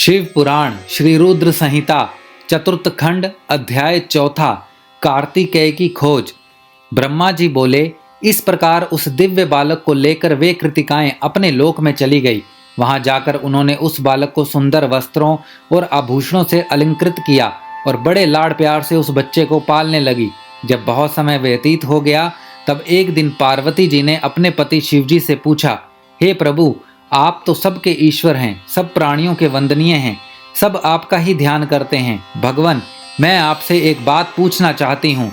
शिव पुराण श्री रुद्र संहिता चतुर्थ खंड अध्याय चौथा कार्तिकेय की खोज। ब्रह्मा जी बोले, इस प्रकार उस दिव्य बालक को लेकर वे कृतिकाएं अपने लोक में चली गई। वहां जाकर उन्होंने उस बालक को सुंदर वस्त्रों और आभूषणों से अलंकृत किया और बड़े लाड़ प्यार से उस बच्चे को पालने लगी। जब बहुत समय व्यतीत हो गया, तब एक दिन पार्वती जी ने अपने पति शिवजी से पूछा, हे प्रभु, आप तो सबके ईश्वर हैं, सब प्राणियों के वंदनीय हैं, सब आपका ही ध्यान करते हैं। भगवान, मैं आपसे एक बात पूछना चाहती हूँ।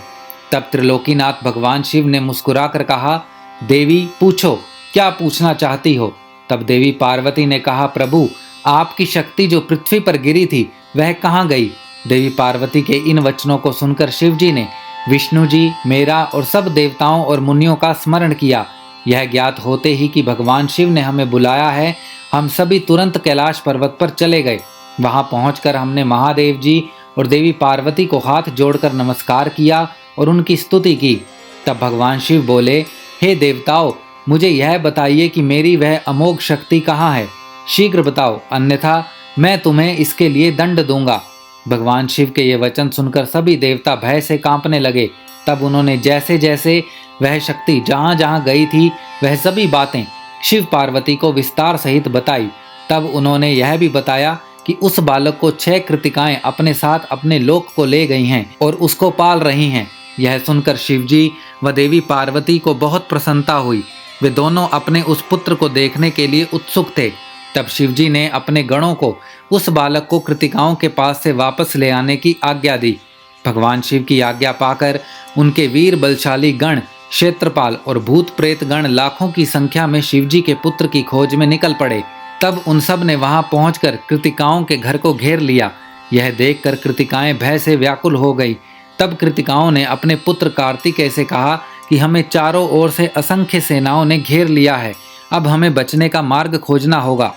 तब त्रिलोकीनाथ भगवान शिव ने मुस्कुराकर कहा, देवी पूछो, क्या पूछना चाहती हो। तब देवी पार्वती ने कहा, प्रभु, आपकी शक्ति जो पृथ्वी पर गिरी थी वह कहाँ गई। देवी पार्वती के इन वचनों को सुनकर शिव जी ने विष्णु जी, मेरा और सब देवताओं और मुनियों का स्मरण किया। यह ज्ञात होते ही कि भगवान शिव ने हमें बुलाया है, हम सभी तुरंत कैलाश पर्वत पर चले गए। वहां पहुंचकर हमने महादेव जी और देवी पार्वती को हाथ जोड़कर नमस्कार किया और उनकी स्तुति की। तब भगवान शिव बोले, हे देवताओं, मुझे यह बताइए कि मेरी वह अमोघ शक्ति कहाँ है। शीघ्र बताओ, अन्यथा मैं तुम्हें इसके लिए दंड दूंगा। भगवान शिव के ये वचन सुनकर सभी देवता भय से कांपने लगे। तब उन्होंने जैसे जैसे वह शक्ति जहाँ जहाँ गई थी वह सभी बातें शिव पार्वती को विस्तार सहित बताई। तब उन्होंने यह भी बताया कि उस बालक को 6 कृतिकाएं अपने साथ अपने लोक को ले गई हैं और उसको पाल रही हैं। यह सुनकर शिवजी व देवी पार्वती को बहुत प्रसन्नता हुई। वे दोनों अपने उस पुत्र को देखने के लिए उत्सुक थे। तब शिवजी ने अपने गणों को उस बालक को कृतिकाओं के पास से वापस ले आने की आज्ञा दी। भगवान शिव की आज्ञा पाकर उनके वीर बलशाली गण, क्षेत्रपाल और भूत प्रेत गण लाखों की संख्या में शिवजी के पुत्र की खोज में निकल पड़े। तब उन सब ने वहां पहुंचकर कृतिकाओं के घर को घेर लिया। यह देखकर कृतिकाएं भय से व्याकुल हो गई। तब कृतिकाओं ने अपने पुत्र कार्तिकेय से कहा कि हमें चारों ओर से असंख्य सेनाओं ने घेर लिया है, अब हमें बचने का मार्ग खोजना होगा।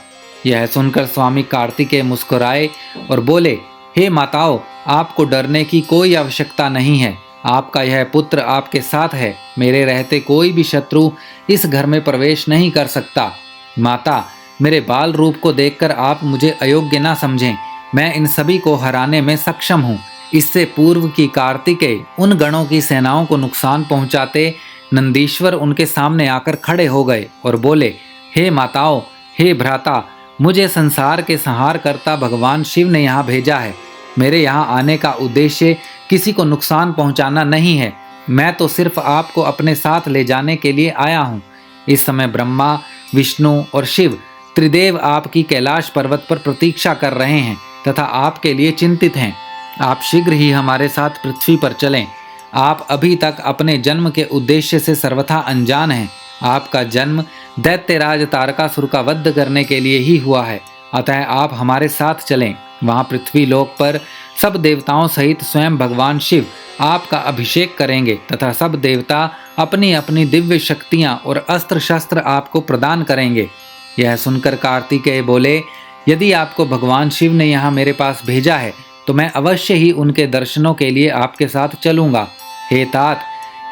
यह सुनकर स्वामी कार्तिकेय मुस्कुराए और बोले, हे माताओं, आपको डरने की कोई आवश्यकता नहीं है। आपका यह पुत्र आपके साथ है। मेरे रहते कोई भी शत्रु इस घर में प्रवेश नहीं कर सकता। माता, मेरे बाल रूप को देखकर आप मुझे अयोग्य ना समझें। मैं इन सभी को हराने में सक्षम हूँ। इससे पूर्व की कार्तिकेय उन गणों की सेनाओं को नुकसान पहुँचाते नंदीश्वर उनके सामने आकर खड़े हो गए और बोले, हे माताओं, हे भ्राता, मुझे संसार के संहार करता भगवान शिव ने यहाँ भेजा है। मेरे यहाँ आने का उद्देश्य किसी को नुकसान पहुँचाना नहीं है। मैं तो सिर्फ आपको अपने साथ ले जाने के लिए आया हूँ। इस समय ब्रह्मा, विष्णु और शिव त्रिदेव आपकी कैलाश पर्वत पर प्रतीक्षा कर रहे हैं तथा आपके लिए चिंतित हैं। आप शीघ्र ही हमारे साथ पृथ्वी पर चलें। आप अभी तक अपने जन्म के उद्देश्य से सर्वथा अनजान हैं। आपका जन्म दैत्यराज तारकासुर का वध करने के लिए ही हुआ है, अतः आप हमारे साथ चलें। वहाँ पृथ्वी लोक पर सब देवताओं सहित स्वयं भगवान शिव आपका अभिषेक करेंगे तथा सब देवता अपनी अपनी दिव्य शक्तियाँ और अस्त्र शस्त्र आपको प्रदान करेंगे। यह सुनकर कार्तिकेय बोले, यदि आपको भगवान शिव ने यहाँ मेरे पास भेजा है तो मैं अवश्य ही उनके दर्शनों के लिए आपके साथ चलूँगा। हे तात,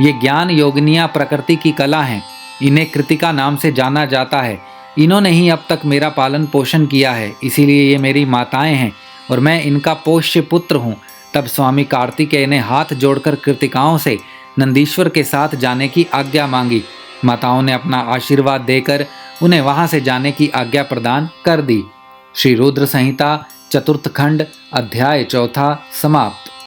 ये ज्ञान योगिनियाँ प्रकृति की कला हैं। इन्हें कृतिका नाम से जाना जाता है। इन्होंने ही अब तक मेरा पालन पोषण किया है, इसीलिए ये मेरी माताएं हैं और मैं इनका पोष्य पुत्र हूँ। तब स्वामी कार्तिकेय ने हाथ जोड़कर कृतिकाओं से नंदीश्वर के साथ जाने की आज्ञा मांगी। माताओं ने अपना आशीर्वाद देकर उन्हें वहां से जाने की आज्ञा प्रदान कर दी। श्री रुद्र संहिता चतुर्थ खंड अध्याय चौथा समाप्त।